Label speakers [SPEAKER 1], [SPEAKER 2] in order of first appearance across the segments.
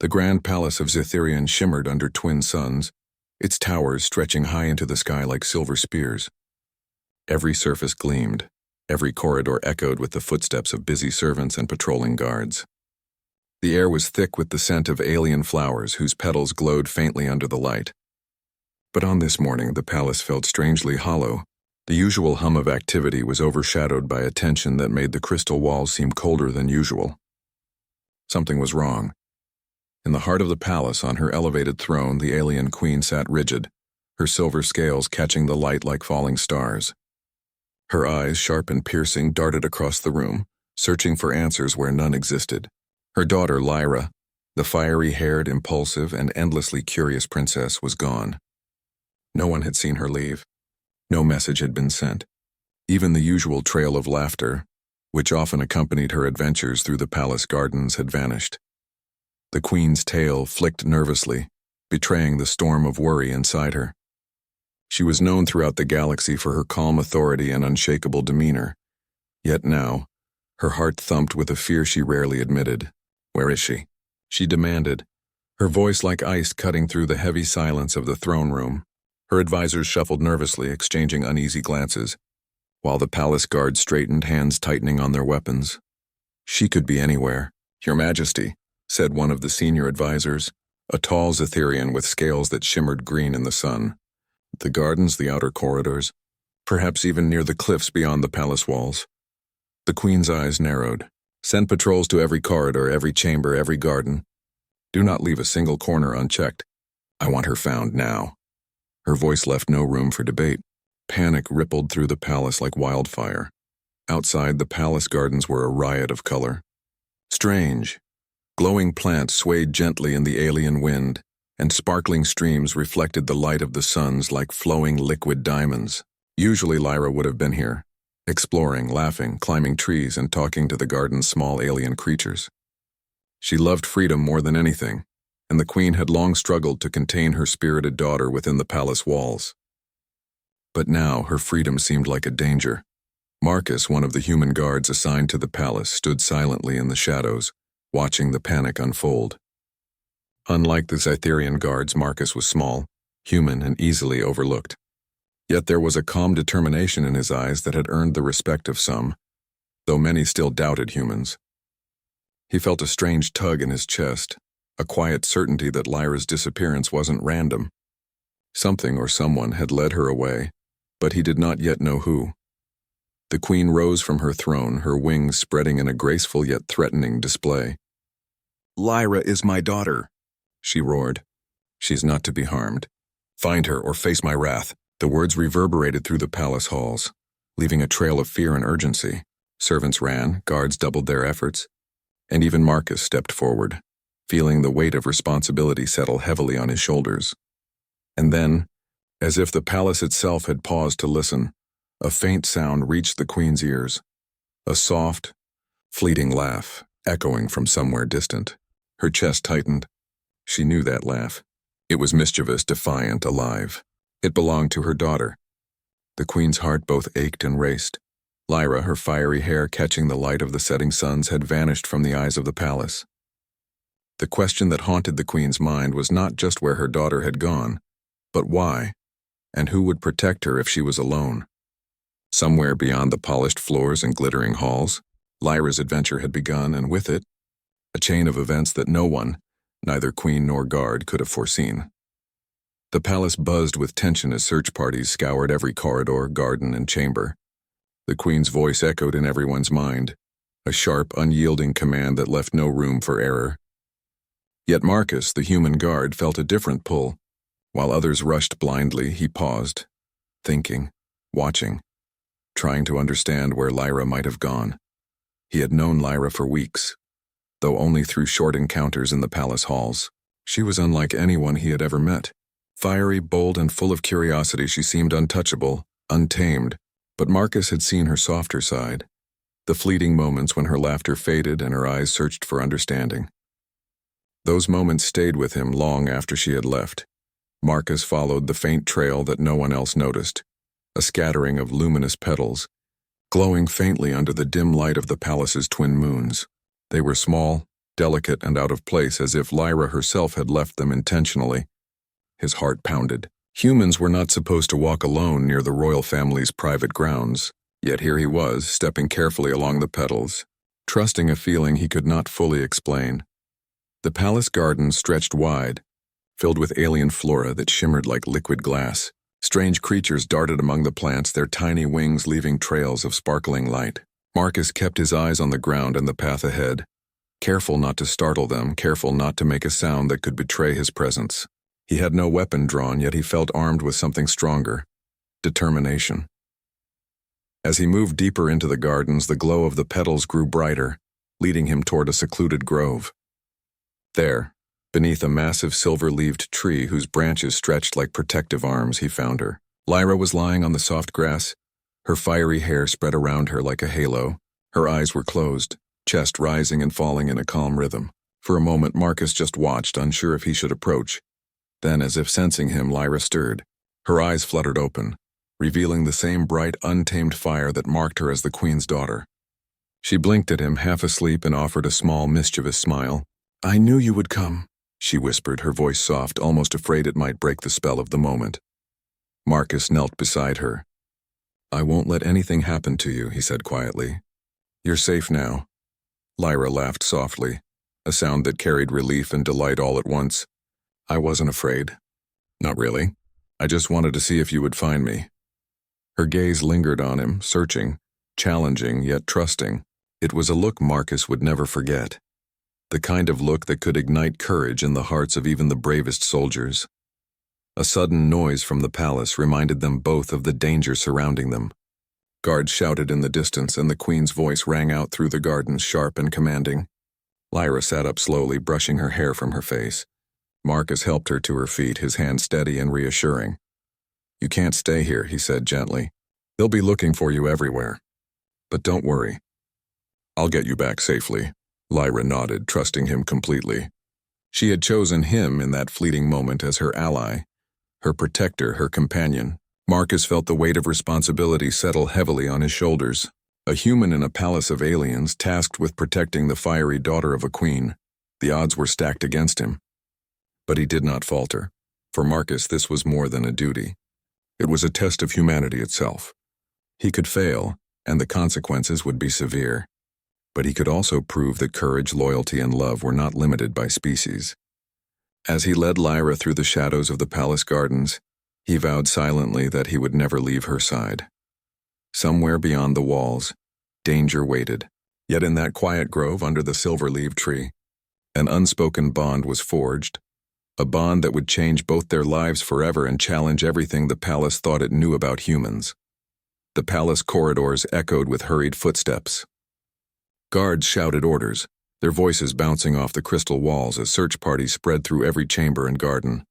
[SPEAKER 1] The grand palace of Zithirian shimmered under twin suns, its towers stretching high into the sky like silver spears. Every surface gleamed, every corridor echoed with the footsteps of busy servants and patrolling guards. The air was thick with the scent of alien flowers whose petals glowed faintly under the light. But on this morning the palace felt strangely hollow. The usual hum of activity was overshadowed by a tension that made the crystal walls seem colder than usual. Something was wrong. In the heart of the palace, on her elevated throne, the alien queen sat rigid, her silver scales catching the light like falling stars. Her eyes, sharp and piercing, darted across the room, searching for answers where none existed. Her daughter, Lyra, the fiery-haired, impulsive, and endlessly curious princess, was gone. No one had seen her leave. No message had been sent. Even the usual trail of laughter, which often accompanied her adventures through the palace gardens, had vanished. The queen's tail flicked nervously, betraying the storm of worry inside her. She was known throughout the galaxy for her calm authority and unshakable demeanor. Yet now, her heart thumped with a fear she rarely admitted. "Where is she?" she demanded, her voice like ice cutting through the heavy silence of the throne room. Her advisors shuffled nervously, exchanging uneasy glances, while the palace guards straightened, hands tightening on their weapons. "She could be anywhere, Your Majesty," said one of the senior advisors, a tall Zithirian with scales that shimmered green in the sun. "The gardens, the outer corridors, perhaps even near the cliffs beyond the palace walls." The queen's eyes narrowed. "Send patrols to every corridor, every chamber, every garden. Do not leave a single corner unchecked. I want her found now." Her voice left no room for debate. Panic rippled through the palace like wildfire. Outside, the palace gardens were a riot of color. Strange. Glowing plants swayed gently in the alien wind, and sparkling streams reflected the light of the suns like flowing liquid diamonds. Usually Lyra would have been here, exploring, laughing, climbing trees, and talking to the garden's small alien creatures. She loved freedom more than anything, and the queen had long struggled to contain her spirited daughter within the palace walls. But now her freedom seemed like a danger. Marcus, one of the human guards assigned to the palace, stood silently in the shadows, watching the panic unfold. Unlike the Zithirian guards, Marcus was small, human, and easily overlooked. Yet there was a calm determination in his eyes that had earned the respect of some, though many still doubted humans. He felt a strange tug in his chest, a quiet certainty that Lyra's disappearance wasn't random. Something or someone had led her away, but he did not yet know who. The queen rose from her throne, her wings spreading in a graceful yet threatening display. "Lyra is my daughter," she roared. "She's not to be harmed. Find her or face my wrath." The words reverberated through the palace halls, leaving a trail of fear and urgency. Servants ran, guards doubled their efforts, and even Marcus stepped forward, feeling the weight of responsibility settle heavily on his shoulders. And then, as if the palace itself had paused to listen, a faint sound reached the queen's ears, a soft, fleeting laugh echoing from somewhere distant. Her chest tightened. She knew that laugh. It was mischievous, defiant, alive. It belonged to her daughter. The queen's heart both ached and raced. Lyra, her fiery hair catching the light of the setting suns, had vanished from the eyes of the palace. The question that haunted the queen's mind was not just where her daughter had gone, but why, and who would protect her if she was alone. Somewhere beyond the polished floors and glittering halls, Lyra's adventure had begun, and with it, a chain of events that no one, neither queen nor guard, could have foreseen. The palace buzzed with tension as search parties scoured every corridor, garden, and chamber. The queen's voice echoed in everyone's mind, a sharp, unyielding command that left no room for error. Yet Marcus, the human guard, felt a different pull. While others rushed blindly, he paused, thinking, watching, trying to understand where Lyra might have gone. He had known Lyra for weeks, though only through short encounters in the palace halls. She was unlike anyone he had ever met. Fiery, bold, and full of curiosity, she seemed untouchable, untamed, but Marcus had seen her softer side, the fleeting moments when her laughter faded and her eyes searched for understanding. Those moments stayed with him long after she had left. Marcus followed the faint trail that no one else noticed, a scattering of luminous petals, glowing faintly under the dim light of the palace's twin moons. They were small, delicate and out of place, as if Lyra herself had left them intentionally. His heart pounded. Humans were not supposed to walk alone near the royal family's private grounds, yet here he was, stepping carefully along the petals, trusting a feeling he could not fully explain. The palace garden stretched wide, filled with alien flora that shimmered like liquid glass. Strange creatures darted among the plants, their tiny wings leaving trails of sparkling light. Marcus kept his eyes on the ground and the path ahead, careful not to startle them, careful not to make a sound that could betray his presence. He had no weapon drawn, yet he felt armed with something stronger: determination. As he moved deeper into the gardens, the glow of the petals grew brighter, leading him toward a secluded grove. There, beneath a massive silver-leaved tree whose branches stretched like protective arms, he found her. Lyra was lying on the soft grass, her fiery hair spread around her like a halo. Her eyes were closed, chest rising and falling in a calm rhythm. For a moment, Marcus just watched, unsure if he should approach. Then, as if sensing him, Lyra stirred. Her eyes fluttered open, revealing the same bright, untamed fire that marked her as the queen's daughter. She blinked at him, half asleep, and offered a small, mischievous smile. "I knew you would come," she whispered, her voice soft, almost afraid it might break the spell of the moment. Marcus knelt beside her. "I won't let anything happen to you," he said quietly. "You're safe now." Lyra laughed softly, a sound that carried relief and delight all at once. "I wasn't afraid." "Not really. I just wanted to see if you would find me." Her gaze lingered on him, searching, challenging, yet trusting. It was a look Marcus would never forget. The kind of look that could ignite courage in the hearts of even the bravest soldiers. A sudden noise from the palace reminded them both of the danger surrounding them. Guards shouted in the distance, and the queen's voice rang out through the gardens, sharp and commanding. Lyra sat up slowly, brushing her hair from her face. Marcus helped her to her feet, his hand steady and reassuring. "You can't stay here," he said gently. "They'll be looking for you everywhere. But don't worry. I'll get you back safely." Lyra nodded, trusting him completely. She had chosen him in that fleeting moment as her ally, her protector, her companion. Marcus felt the weight of responsibility settle heavily on his shoulders. A human in a palace of aliens, tasked with protecting the fiery daughter of a queen. The odds were stacked against him. But he did not falter. For Marcus, this was more than a duty. It was a test of humanity itself. He could fail, and the consequences would be severe. But he could also prove that courage, loyalty, and love were not limited by species. As he led Lyra through the shadows of the palace gardens, he vowed silently that he would never leave her side. Somewhere beyond the walls, danger waited. Yet in that quiet grove under the silver-leaved tree, an unspoken bond was forged, a bond that would change both their lives forever and challenge everything the palace thought it knew about humans. The palace corridors echoed with hurried footsteps. Guards shouted orders, their voices bouncing off the crystal walls as search parties spread through every chamber and garden.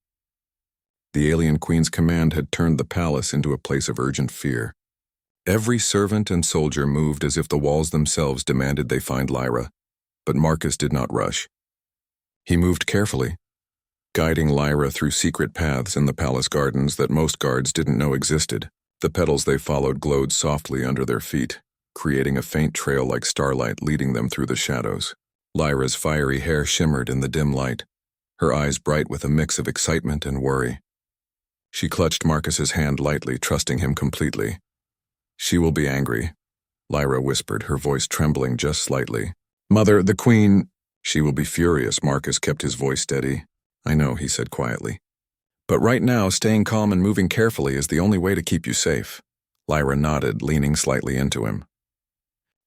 [SPEAKER 1] The alien queen's command had turned the palace into a place of urgent fear. Every servant and soldier moved as if the walls themselves demanded they find Lyra, but Marcus did not rush. He moved carefully, guiding Lyra through secret paths in the palace gardens that most guards didn't know existed. The petals they followed glowed softly under their feet, creating a faint trail like starlight leading them through the shadows. Lyra's fiery hair shimmered in the dim light, her eyes bright with a mix of excitement and worry. She clutched Marcus's hand lightly, trusting him completely. "She will be angry," Lyra whispered, her voice trembling just slightly. "Mother, the queen—" "She will be furious," Marcus kept his voice steady. "I know," he said quietly. "But right now, staying calm and moving carefully is the only way to keep you safe." Lyra nodded, leaning slightly into him.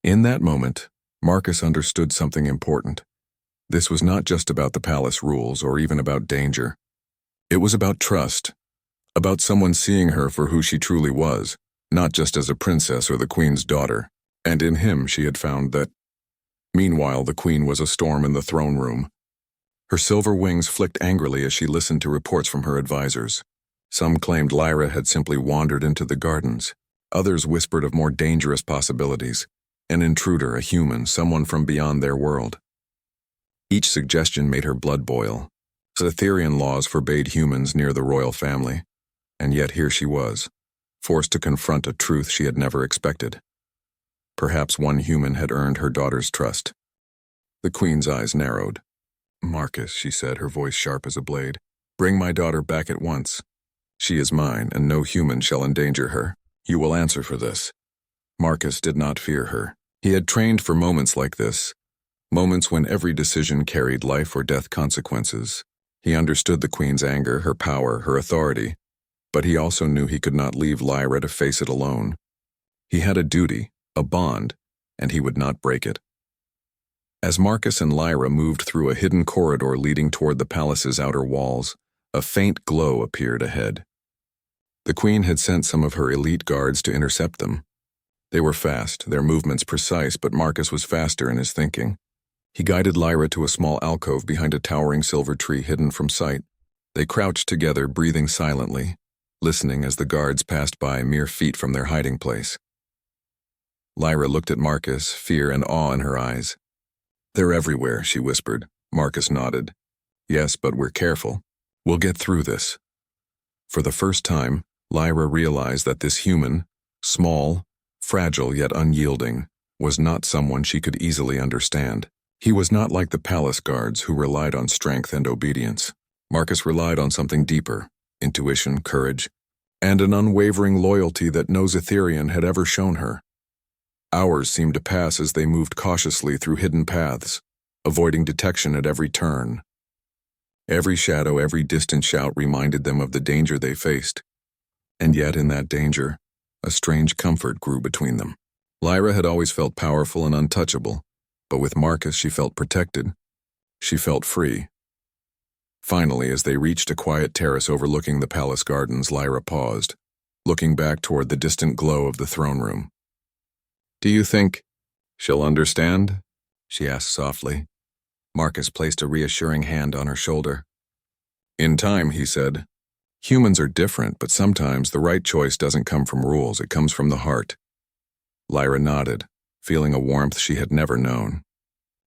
[SPEAKER 1] In that moment, Marcus understood something important. This was not just about the palace rules or even about danger. It was about trust, about someone seeing her for who she truly was, not just as a princess or the queen's daughter. And in him she had found that. Meanwhile, the queen was a storm in the throne room. Her silver wings flicked angrily as she listened to reports from her advisors. Some claimed Lyra had simply wandered into the gardens. Others whispered of more dangerous possibilities. An intruder, a human, someone from beyond their world. Each suggestion made her blood boil. Cytherian laws forbade humans near the royal family. And yet here she was, forced to confront a truth she had never expected. Perhaps one human had earned her daughter's trust. The Queen's eyes narrowed. "Marcus," she said, her voice sharp as a blade, "bring my daughter back at once. She is mine, and no human shall endanger her. You will answer for this." Marcus did not fear her. He had trained for moments like this, moments when every decision carried life or death consequences. He understood the Queen's anger, her power, her authority, but he also knew he could not leave Lyra to face it alone. He had a duty, a bond, and he would not break it. As Marcus and Lyra moved through a hidden corridor leading toward the palace's outer walls, a faint glow appeared ahead. The Queen had sent some of her elite guards to intercept them. They were fast, their movements precise, but Marcus was faster in his thinking. He guided Lyra to a small alcove behind a towering silver tree hidden from sight. They crouched together, breathing silently, listening as the guards passed by mere feet from their hiding place. Lyra looked at Marcus, fear and awe in her eyes. "They're everywhere," she whispered. Marcus nodded. "Yes, but we're careful. We'll get through this." For the first time, Lyra realized that this human, small, fragile yet unyielding, was not someone she could easily understand. He was not like the palace guards who relied on strength and obedience. Marcus relied on something deeper, intuition, courage, and an unwavering loyalty that no Zetherian had ever shown her. Hours seemed to pass as they moved cautiously through hidden paths, avoiding detection at every turn. Every shadow, every distant shout reminded them of the danger they faced. And yet in that danger, a strange comfort grew between them. Lyra had always felt powerful and untouchable, but with Marcus she felt protected. She felt free. Finally, as they reached a quiet terrace overlooking the palace gardens, Lyra paused, looking back toward the distant glow of the throne room. "Do you think she'll understand?" she asked softly. Marcus placed a reassuring hand on her shoulder. "In time," he said. "Humans are different, but sometimes the right choice doesn't come from rules, it comes from the heart." Lyra nodded, feeling a warmth she had never known.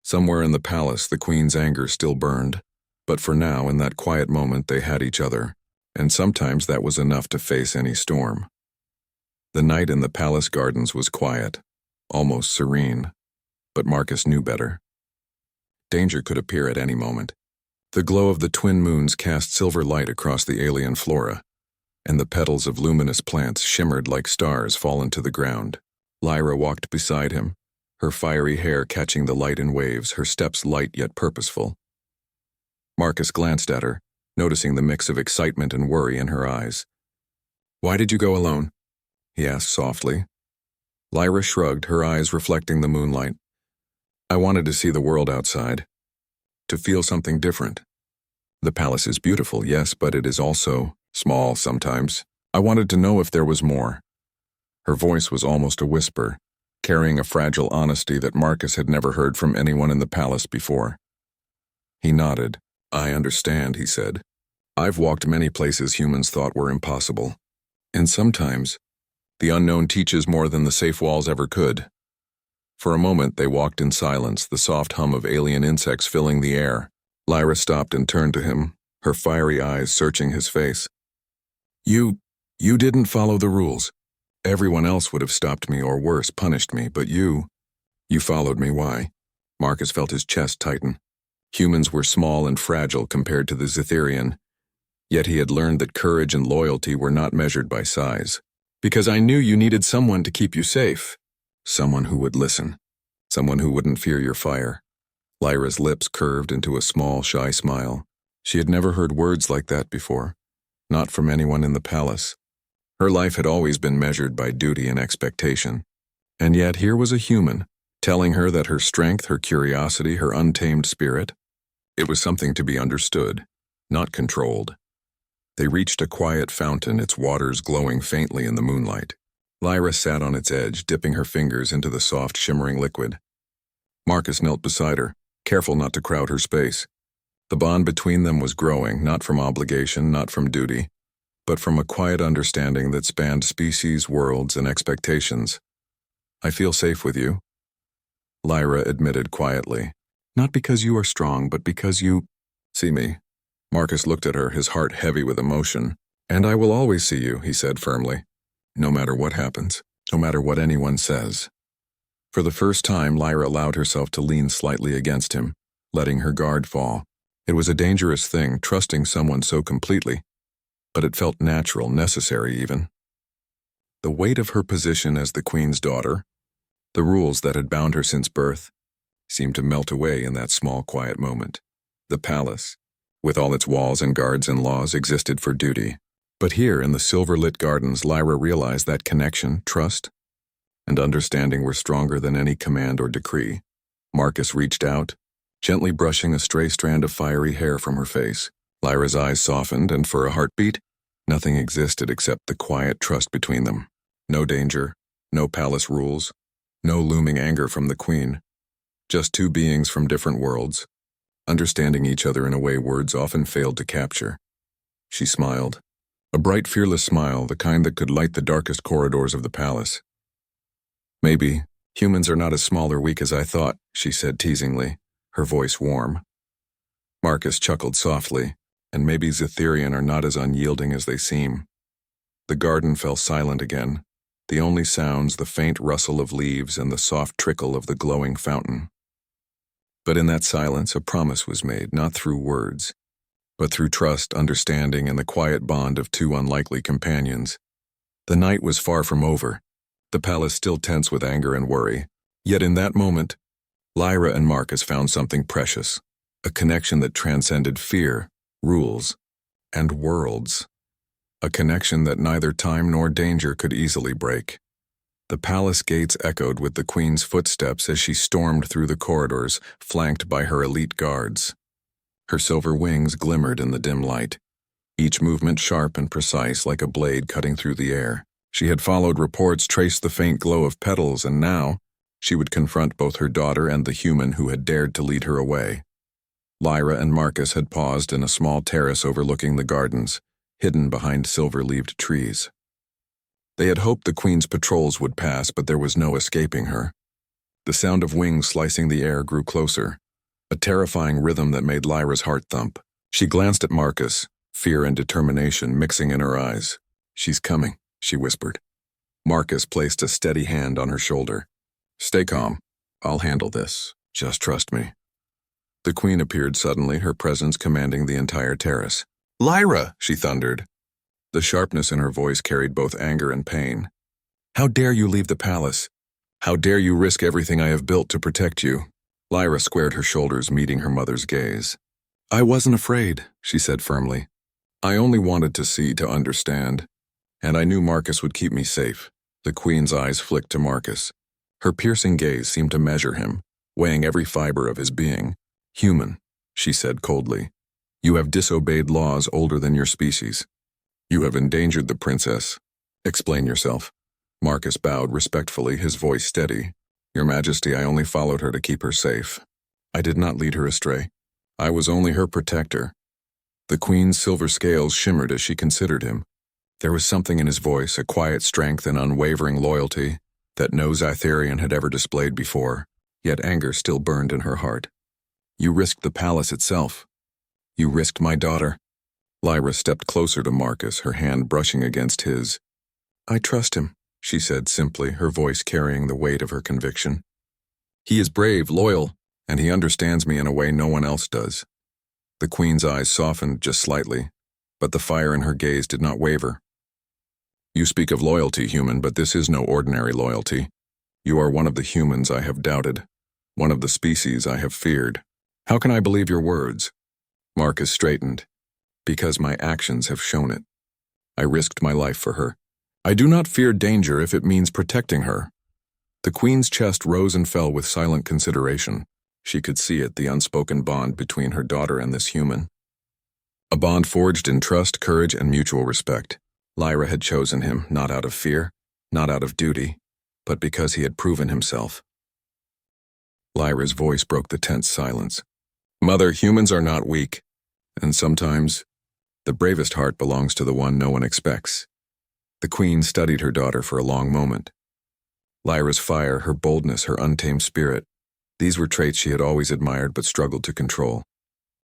[SPEAKER 1] Somewhere in the palace, the Queen's anger still burned, but for now, in that quiet moment, they had each other, and sometimes that was enough to face any storm. The night in the palace gardens was quiet, almost serene, but Marcus knew better. Danger could appear at any moment. The glow of the twin moons cast silver light across the alien flora, and the petals of luminous plants shimmered like stars fallen to the ground. Lyra walked beside him, her fiery hair catching the light in waves, her steps light yet purposeful. Marcus glanced at her, noticing the mix of excitement and worry in her eyes. "Why did you go alone?" he asked softly. Lyra shrugged, her eyes reflecting the moonlight. "I wanted to see the world outside, to feel something different. The palace is beautiful, yes, but it is also small sometimes. I wanted to know if there was more." Her voice was almost a whisper, carrying a fragile honesty that Marcus had never heard from anyone in the palace before. He nodded. "I understand," he said. "I've walked many places humans thought were impossible. And sometimes, the unknown teaches more than the safe walls ever could." For a moment they walked in silence, the soft hum of alien insects filling the air. Lyra stopped and turned to him, her fiery eyes searching his face. You didn't follow the rules. Everyone else would have stopped me or worse, punished me, but you followed me. Why?" Marcus felt his chest tighten. Humans were small and fragile compared to the Zetherian, yet he had learned that courage and loyalty were not measured by size. "Because I knew you needed someone to keep you safe. Someone who would listen. Someone who wouldn't fear your fire." Lyra's lips curved into a small, shy smile. She had never heard words like that before, not from anyone in the palace. Her life had always been measured by duty and expectation. And yet here was a human, telling her that her strength, her curiosity, her untamed spirit, it was something to be understood, not controlled. They reached a quiet fountain, its waters glowing faintly in the moonlight. Lyra sat on its edge, dipping her fingers into the soft, shimmering liquid. Marcus knelt beside her, careful not to crowd her space. The bond between them was growing, not from obligation, not from duty, but from a quiet understanding that spanned species, worlds, and expectations. "I feel safe with you," Lyra admitted quietly. "Not because you are strong, but because you see me." Marcus looked at her, his heart heavy with emotion. "And I will always see you," he said firmly. "No matter what happens, no matter what anyone says." For the first time, Lyra allowed herself to lean slightly against him, letting her guard fall. It was a dangerous thing, trusting someone so completely, but it felt natural, necessary even. The weight of her position as the queen's daughter, the rules that had bound her since birth, seemed to melt away in that small, quiet moment. The palace, with all its walls and guards and laws, existed for duty. But here, in the silver-lit gardens, Lyra realized that connection, trust, and understanding were stronger than any command or decree. Marcus reached out, gently brushing a stray strand of fiery hair from her face. Lyra's eyes softened, and for a heartbeat, nothing existed except the quiet trust between them. No danger, no palace rules, no looming anger from the queen. Just two beings from different worlds, understanding each other in a way words often failed to capture. She smiled. A bright, fearless smile, the kind that could light the darkest corridors of the palace. "Maybe humans are not as small or weak as I thought," she said teasingly, her voice warm. Marcus chuckled softly, "And maybe Zetherian are not as unyielding as they seem." The garden fell silent again, the only sounds the faint rustle of leaves and the soft trickle of the glowing fountain. But in that silence, a promise was made, not through words, but through trust, understanding, and the quiet bond of two unlikely companions. The night was far from over, the palace still tense with anger and worry. Yet in that moment, Lyra and Marcus found something precious, a connection that transcended fear, rules, and worlds. A connection that neither time nor danger could easily break. The palace gates echoed with the queen's footsteps as she stormed through the corridors, flanked by her elite guards. Her silver wings glimmered in the dim light, each movement sharp and precise like a blade cutting through the air. She had followed reports, traced the faint glow of petals, and now she would confront both her daughter and the human who had dared to lead her away. Lyra and Marcus had paused in a small terrace overlooking the gardens, hidden behind silver-leaved trees. They had hoped the queen's patrols would pass, but there was no escaping her. The sound of wings slicing the air grew closer, a terrifying rhythm that made Lyra's heart thump. She glanced at Marcus, fear and determination mixing in her eyes. "She's coming," she whispered. Marcus placed a steady hand on her shoulder. "Stay calm. I'll handle this. Just trust me." The queen appeared suddenly, her presence commanding the entire terrace. "Lyra!" she thundered. The sharpness in her voice carried both anger and pain. "How dare you leave the palace? How dare you risk everything I have built to protect you?" Lyra squared her shoulders, meeting her mother's gaze. "I wasn't afraid," she said firmly. "I only wanted to see, to understand. And I knew Marcus would keep me safe." The queen's eyes flicked to Marcus. Her piercing gaze seemed to measure him, weighing every fiber of his being. "Human," she said coldly. "You have disobeyed laws older than your species. You have endangered the princess. Explain yourself." Marcus bowed respectfully, his voice steady. "Your Majesty, I only followed her to keep her safe. I did not lead her astray. I was only her protector." The queen's silver scales shimmered as she considered him. There was something in his voice, a quiet strength and unwavering loyalty that no Zetherian had ever displayed before, yet anger still burned in her heart. "You risked the palace itself. You risked my daughter." Lyra stepped closer to Marcus, her hand brushing against his. "I trust him," she said simply, her voice carrying the weight of her conviction. "He is brave, loyal, and he understands me in a way no one else does." The queen's eyes softened just slightly, but the fire in her gaze did not waver. "You speak of loyalty, human, but this is no ordinary loyalty. You are one of the humans I have doubted, one of the species I have feared. How can I believe your words?" Marcus straightened. "Because my actions have shown it. I risked my life for her. I do not fear danger if it means protecting her." The queen's chest rose and fell with silent consideration. She could see it, the unspoken bond between her daughter and this human. A bond forged in trust, courage, and mutual respect. Lyra had chosen him, not out of fear, not out of duty, but because he had proven himself. Lyra's voice broke the tense silence. "Mother, humans are not weak, and sometimes the bravest heart belongs to the one no one expects." The queen studied her daughter for a long moment. Lyra's fire, her boldness, her untamed spirit, these were traits she had always admired but struggled to control.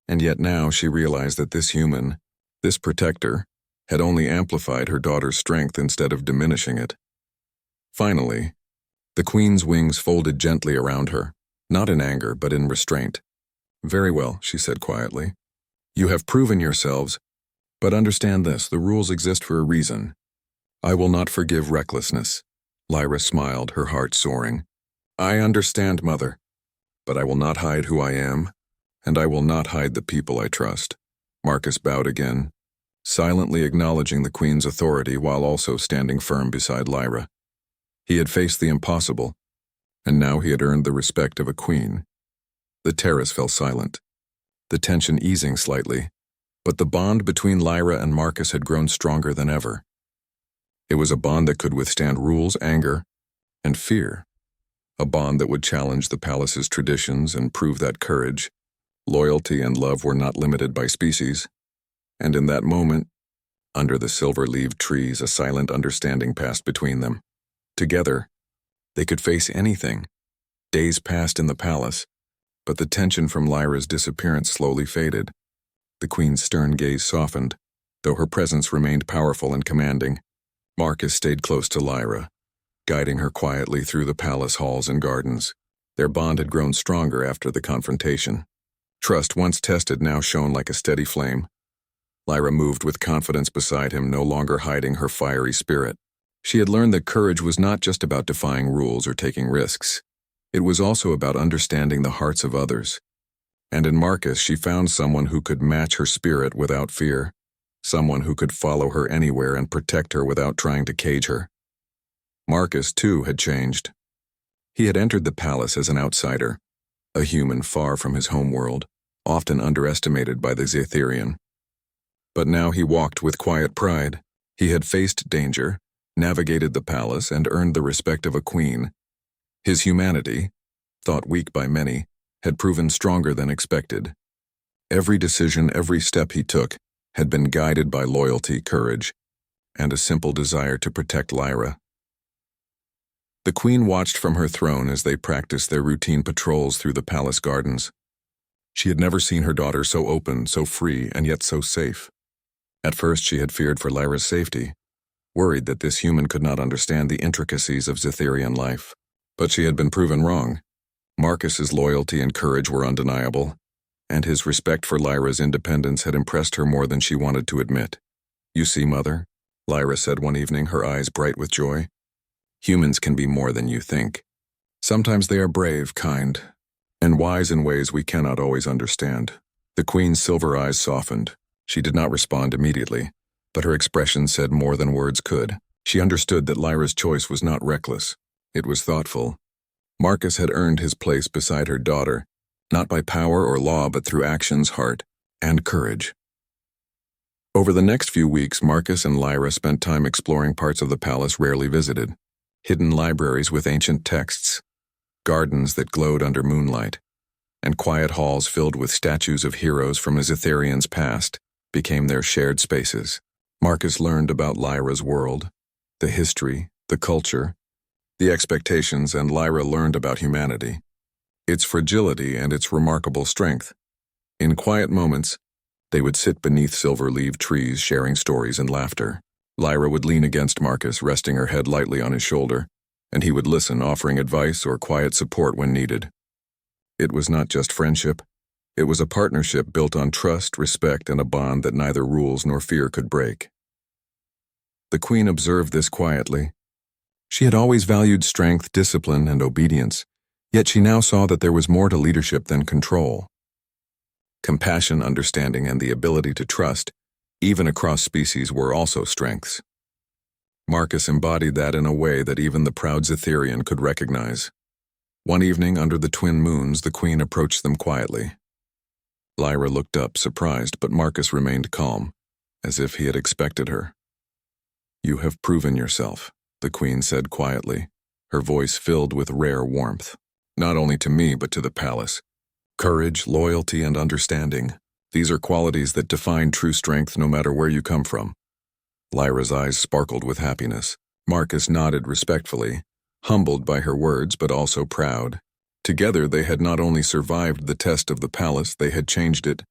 [SPEAKER 1] And yet now she realized that this human, this protector, had only amplified her daughter's strength instead of diminishing it. Finally, The queen's wings folded gently around her, not in anger but in restraint. "Very well," she said quietly. "You have proven yourselves, but understand this, the rules exist for a reason. I will not forgive recklessness." Lyra smiled, her heart soaring. "I understand, Mother, but I will not hide who I am, and I will not hide the people I trust." Marcus bowed again, silently acknowledging the queen's authority while also standing firm beside Lyra. He had faced the impossible, and now he had earned the respect of a queen. The terrace fell silent, the tension easing slightly, but the bond between Lyra and Marcus had grown stronger than ever. It was a bond that could withstand rules, anger, and fear. A bond that would challenge the palace's traditions and prove that courage, loyalty, and love were not limited by species. And in that moment, under the silver-leaved trees, a silent understanding passed between them. Together, they could face anything. Days passed in the palace, but the tension from Lyra's disappearance slowly faded. The queen's stern gaze softened, though her presence remained powerful and commanding. Marcus stayed close to Lyra, guiding her quietly through the palace halls and gardens. Their bond had grown stronger after the confrontation. Trust, once tested, now shone like a steady flame. Lyra moved with confidence beside him, no longer hiding her fiery spirit. She had learned that courage was not just about defying rules or taking risks. It was also about understanding the hearts of others. And in Marcus, she found someone who could match her spirit without fear, someone who could follow her anywhere and protect her without trying to cage her. Marcus, too, had changed. He had entered the palace as an outsider, a human far from his homeworld, often underestimated by the Zetherian. But now he walked with quiet pride. He had faced danger, navigated the palace, and earned the respect of a queen. His humanity, thought weak by many, had proven stronger than expected. Every decision, every step he took, had been guided by loyalty, courage, and a simple desire to protect Lyra. The queen watched from her throne as they practiced their routine patrols through the palace gardens. She had never seen her daughter so open, so free, and yet so safe. At first she had feared for Lyra's safety, worried that this human could not understand the intricacies of Zetherian life. But she had been proven wrong. Marcus's loyalty and courage were undeniable, and his respect for Lyra's independence had impressed her more than she wanted to admit. "You see, Mother," Lyra said one evening, her eyes bright with joy. "Humans can be more than you think. Sometimes they are brave, kind, and wise in ways we cannot always understand." The queen's silver eyes softened. She did not respond immediately, but her expression said more than words could. She understood that Lyra's choice was not reckless. It was thoughtful. Marcus had earned his place beside her daughter, not by power or law, but through actions, heart, and courage. Over the next few weeks, Marcus and Lyra spent time exploring parts of the palace rarely visited. Hidden libraries with ancient texts, gardens that glowed under moonlight, and quiet halls filled with statues of heroes from a Zetherian's past became their shared spaces. Marcus learned about Lyra's world, the history, the culture, the expectations, and Lyra learned about humanity, its fragility and its remarkable strength. In quiet moments, they would sit beneath silver-leaved trees sharing stories and laughter. Lyra would lean against Marcus, resting her head lightly on his shoulder, and he would listen, offering advice or quiet support when needed. It was not just friendship. It was a partnership built on trust, respect, and a bond that neither rules nor fear could break. The queen observed this quietly. She had always valued strength, discipline, and obedience, yet she now saw that there was more to leadership than control. Compassion, understanding, and the ability to trust, even across species, were also strengths. Marcus embodied that in a way that even the proud Zetherian could recognize. One evening, under the twin moons, the queen approached them quietly. Lyra looked up, surprised, but Marcus remained calm, as if he had expected her. "You have proven yourself," the queen said quietly, her voice filled with rare warmth. "Not only to me, but to the palace. Courage, loyalty, and understanding. These are qualities that define true strength no matter where you come from." Lyra's eyes sparkled with happiness. Marcus nodded respectfully, humbled by her words but also proud. Together they had not only survived the test of the palace, they had changed it,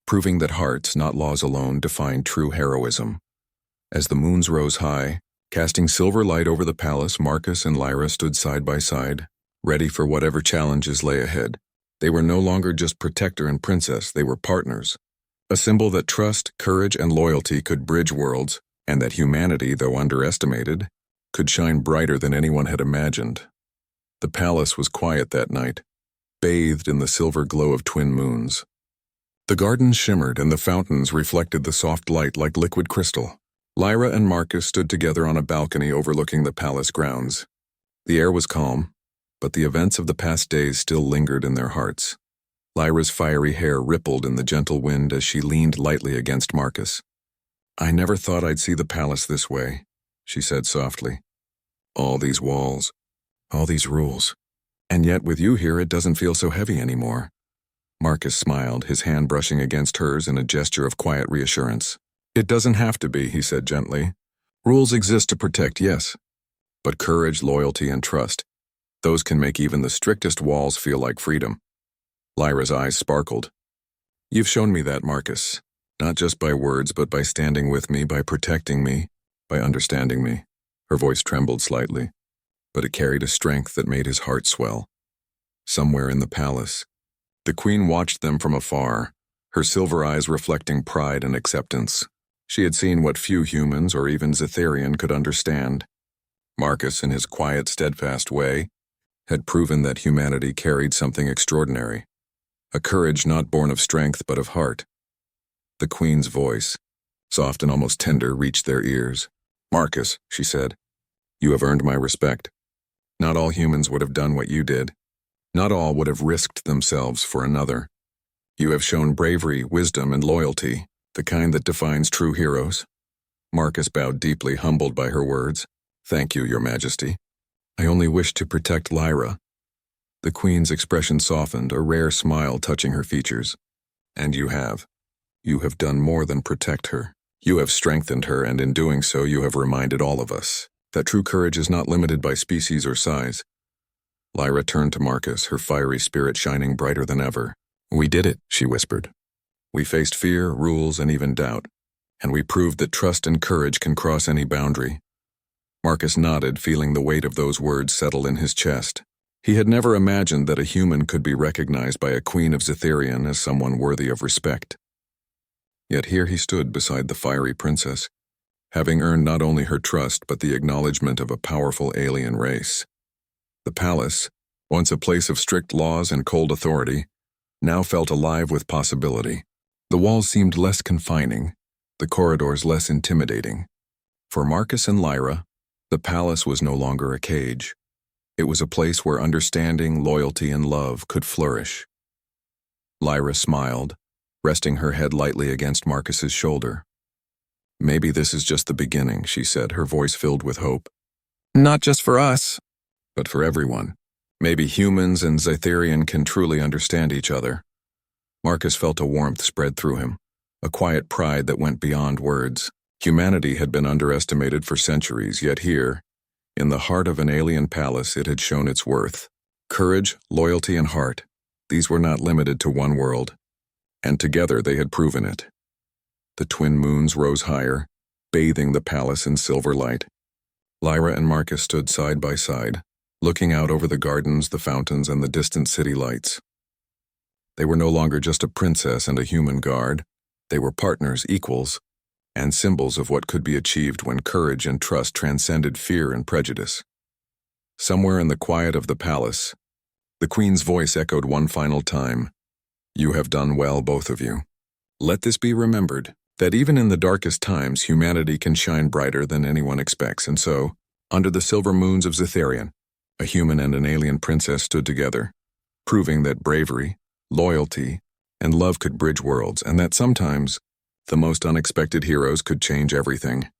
[SPEAKER 1] proving that hearts, not laws alone, define true heroism. As the moons rose high, Casting silver light over the palace, Marcus and Lyra stood side by side, ready for whatever challenges lay ahead. They were no longer just protector and princess, they were partners. A symbol that trust, courage, and loyalty could bridge worlds, and that humanity, though underestimated, could shine brighter than anyone had imagined. The palace was quiet that night, bathed in the silver glow of twin moons. The gardens shimmered and the fountains reflected the soft light like liquid crystal. Lyra and Marcus stood together on a balcony overlooking the palace grounds. The air was calm, but the events of the past days still lingered in their hearts. Lyra's fiery hair rippled in the gentle wind as she leaned lightly against Marcus. "I never thought I'd see the palace this way," she said softly. "All these walls, all these rules. And yet with you here it doesn't feel so heavy anymore." Marcus smiled, his hand brushing against hers in a gesture of quiet reassurance. "It doesn't have to be," he said gently. "Rules exist to protect, yes. But courage, loyalty, and trust, those can make even the strictest walls feel like freedom." Lyra's eyes sparkled. "You've shown me that, Marcus. Not just by words, but by standing with me, by protecting me, by understanding me." Her voice trembled slightly, but it carried a strength that made his heart swell. Somewhere in the palace, the queen watched them from afar, her silver eyes reflecting pride and acceptance. She had seen what few humans or even Zetharian could understand. Marcus, in his quiet, steadfast way, had proven that humanity carried something extraordinary, a courage not born of strength but of heart. The queen's voice, soft and almost tender, reached their ears. "Marcus," she said, "you have earned my respect. Not all humans would have done what you did. Not all would have risked themselves for another. You have shown bravery, wisdom, and loyalty, the kind that defines true heroes." Marcus bowed deeply, humbled by her words. "Thank you, Your Majesty. I only wish to protect Lyra." The queen's expression softened, a rare smile touching her features. "And you have. You have done more than protect her. You have strengthened her, and in doing so you have reminded all of us that true courage is not limited by species or size." Lyra turned to Marcus, her fiery spirit shining brighter than ever. "We did it," she whispered. "We faced fear, rules, and even doubt, and we proved that trust and courage can cross any boundary." Marcus nodded, feeling the weight of those words settle in his chest. He had never imagined that a human could be recognized by a queen of Zetharian as someone worthy of respect. Yet here he stood beside the fiery princess, having earned not only her trust but the acknowledgement of a powerful alien race. The palace, once a place of strict laws and cold authority, now felt alive with possibility. The walls seemed less confining, the corridors less intimidating. For Marcus and Lyra, the palace was no longer a cage. It was a place where understanding, loyalty, and love could flourish. Lyra smiled, resting her head lightly against Marcus's shoulder. "Maybe this is just the beginning," she said, her voice filled with hope. "Not just for us, but for everyone. Maybe humans and Zetharian can truly understand each other." Marcus felt a warmth spread through him, a quiet pride that went beyond words. Humanity had been underestimated for centuries, yet here, in the heart of an alien palace, it had shown its worth. Courage, loyalty, and heart, these were not limited to one world, and together they had proven it. The twin moons rose higher, bathing the palace in silver light. Lyra and Marcus stood side by side, looking out over the gardens, the fountains, and the distant city lights. They were no longer just a princess and a human guard. They were partners, equals, and symbols of what could be achieved when courage and trust transcended fear and prejudice. Somewhere in the quiet of the palace, the queen's voice echoed one final time. "You have done well, both of you. Let this be remembered, that even in the darkest times, humanity can shine brighter than anyone expects." And so, under the silver moons of Zetharian, a human and an alien princess stood together, proving that bravery, loyalty, and love could bridge worlds, and that sometimes the most unexpected heroes could change everything.